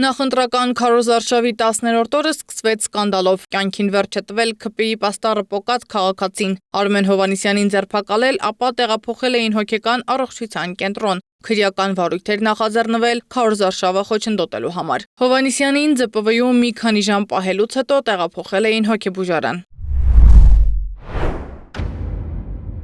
Նախընտրական քարոզարշավի 10-րդ օրը սկսվեց սկանդալով։ Կյանքին վերջ է տվել ՔՊԻ պաստառը պոկած քաղաքացին։ Արմեն Հովհաննիսյանին ձերբակալել, ապա տեղափոխել էին հոգեկան առողջության կենտրոն։ Քրեական վարույթ էր նախաձեռնվել քարոզարշավը խոչընդոտելու համար։ Հովհաննիսյանին ԶՊՎ-ում մի քանի ժամ պահելուց հետո տեղափոխել էին հոգեբուժարան։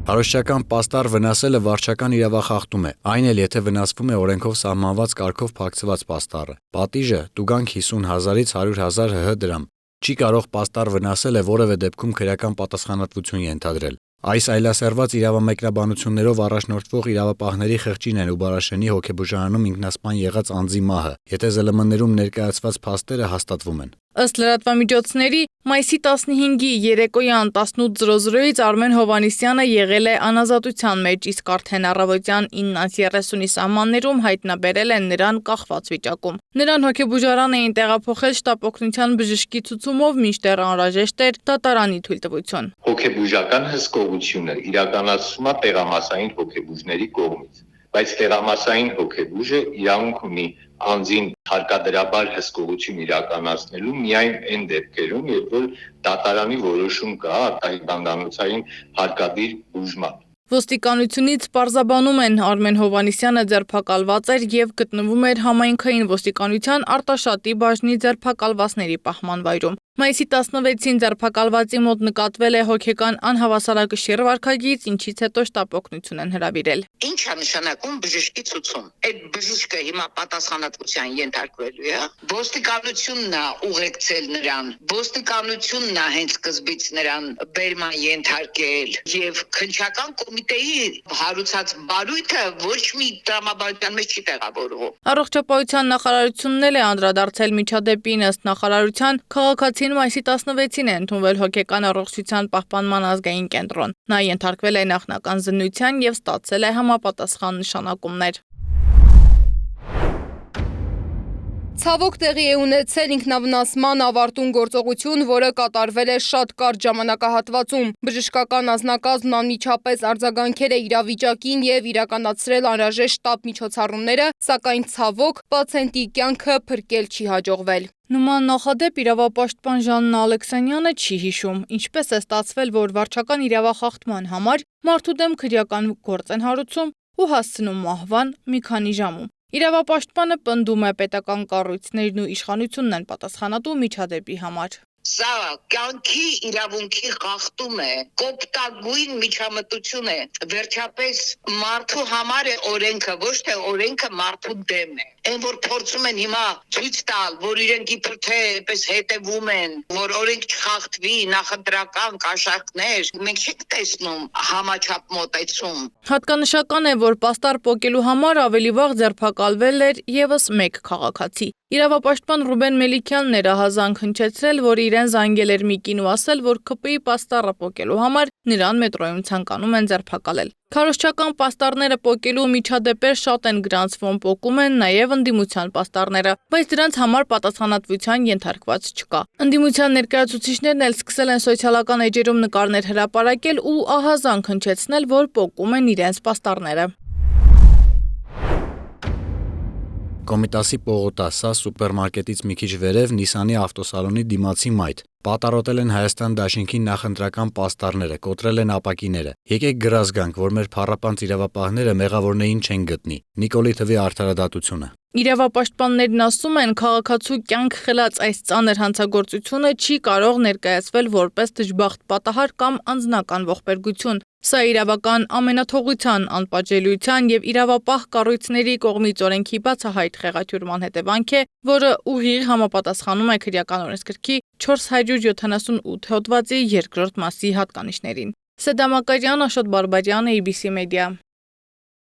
Հարոշչական պաստառ վնասելը վարչական իրավախախտում է, այն էլ եթե վնասվում է օրենքով սահմանված կարգով փակցված պաստառը։ Պատիժը՝ տուգանք 50,000-ից 100,000 ՀՀ դրամ։ Չի կարող պաստառ վնասելը որևէ դեպքում քրեական պատասխանատվություն ենթադրել։ Այս այլասերված իրավամեկնաբանություններով առաջնորդվող իրավապահների խղճին են Ուբարաշենի հոգեբուժարանում ինքնասպան եղած անձի մահը, եթե ԶԼՄ-ներում ներկայացված փաստերը հաստատվում են։ Ըստ լրատվամիջոցների, մայիսի 15-ի երեկոյան 18:00-ից Արմեն Հովհաննիսյանը եղել է անազատության մեջ, իսկ արդեն առավոտյան 9:30-ի սահմաններում հայտնաբերել են նրան կախված վիճակում։ Նրան հոգեբուժարան էին տեղափոխել շտապօգնության բժշկի ցուցումով, մինչդեռ անհրաժեշտ էր դատարանի թույլտվություն։ Հոգեբուժական հսկողությունը իրականացվում է տեղամասային հոգեբուժների կողմից, բայց տեղամասային հոգեբուժը իրավունք ունի անձին հարկադրաբար հսկողություն իրականացնելու միայն այն դեպքերում, երբ որ դատարանի որոշում կա արտահայտանոցային հարկադիր բուժման։ Ոստիկանությունից պարզաբանում են, Արմեն Հովհաննիսյանը ձերբակալված էր եւ գտնվում էր համայնքային ոստիկանության Արտաշատի բաժնի ձերբակալվածների պահման վայրում։ Մայիսի 16-ին ձերբակալվածի մոտ նկատվել է հոգեկան անհավասարակշիռ վարքագիծ, ինչից հետո շտապօգնություն են հրավիրել։ Ինչ է նշանակում բժշկի ցուցում։ Այդ բժիշկը հիմա պատասխանատվության ենթարկվելու է։ Ոստիկանությունն է ուղեկցել նրան։ Ոստիկանությունն է հենց սկզբից նրան բերման ենթարկել եւ քննչական կոմիտեի հարուցած բարույթը ոչ մի տրամաբանության մեջ չի տեղավորվում։ Առողջապահության նախարարությունն էլ է անդրադարձել միջադեպին, ըստ նախարարության քաղաքացին մայիսի 16-ին է ընդունվել հոգեկան առողջության պահպանման ազգային կենտրոն։ Նա ենթարկվել է նախնական զննության եւ ստացել է համապատասխան նշանակումներ։ Ցավոք տեղի է ունեցել ինքնավնասման ավարտուն գործողություն, որը կատարվել է շատ կարճ ժամանակահատվածում։ Բժշկական անձնակազմն անմիջապես արձագանքել է իրավիճակին եւ իրականացրել անհրաժեշտ շտապ միջոցառումները, սակայն ցավոք պացիենտի կյանքը փրկել չի հաջողվել։ Նման նախադեպ իրավապաշտպան Ժաննա Ալեքսանյանը չի հիշում, ինչպես է ստացվել, որ վարչական իրավախախտման համար մարդու դեմ քրեական գործ են հարուցում ու հասցնում մահվան մի քանի ժամում։ Իրավապաշտպանը պնդում է պետական կառույցներն ու իշխանությունն են պատասխանատու միջադեպի համար։ Սա կյանքի իրավունքի խախտում է, կոպտագույն միջամտություն է, վերջապես մարդու համար է օրենքը, ոչ թե օրենքը մարդու դեմ է։ Այն որ փորձում են հիմա ցույց տալ, որ իրենք իբր թե այպես հետևում են, որ օրենք չխախտվի, նախընտրական կաշառքներ, մենք չենք տեսնում համաչափ մոտեցում։ Հատկանշական է, որ պաստառ պոկելու համար ավելի վաղ ձերբակալվել էր եւս մեկ քաղաքացի։ Իրավապաշտպան Ռուբեն Մելիքյանն էր ահազանգ հնչեցրել, որ իրեն զանգել էր մի կին ու ասել, որ ՔՊԻ պաստառը պոկելու համար նրան մետրոյում ցանկանում են ձերբակալել։ Քարոզչական պաստառները պոկելու միջադեպեր շատ են գրանցվում, պոկում են նաև ընդդիմության պաստառները, բայց դրանց համար պատասխանատվության ենթարկված չկա։ Ընդդիմության ներկայացուցիչներն էլ սկսել են սոցիալական էջերում նկարներ հրապարակել ու ահազանգ հնչեցնել, որ պոկում են իրենց պաստառները։ Կոմիտասի պողոտա, սա սուպերմարկետից մի քիչ վերև Նիսանի ավտոսալոնի դիմացի մայթ։ Պատառոտել են Հայաստան Դաշինքի նախընտրական պաստառները, կոտրել են ապակիները։ Եկեք գրազգանք, որ մեր փառապանծ իրավապահները մեղավորներին չեն գտնի։ Նիկոլի թվի արդարադատությունը։ Իրավապաշտպաններն ասում են, քաղաքացու կյանք խլած այս ծանր հանցագործությունը չի կարող ներկայացվել որպես դժբախտ պատահար կամ անձնական ողբերգություն։ Սա իրավական ամենաթողության, անպատժելիության եւ իրավապահ կառույցների կողմից օրենքի բացահայտ խեղաթյուրման հետևանք է, որը ուղիղ համապատասխանում է քրեական օրենսգրքի 478 հոդվածի 2-րդ մասի հատկանիշներին։ Սեդա Մակարյան, Աշոտ Բարբարյան, ABC Media։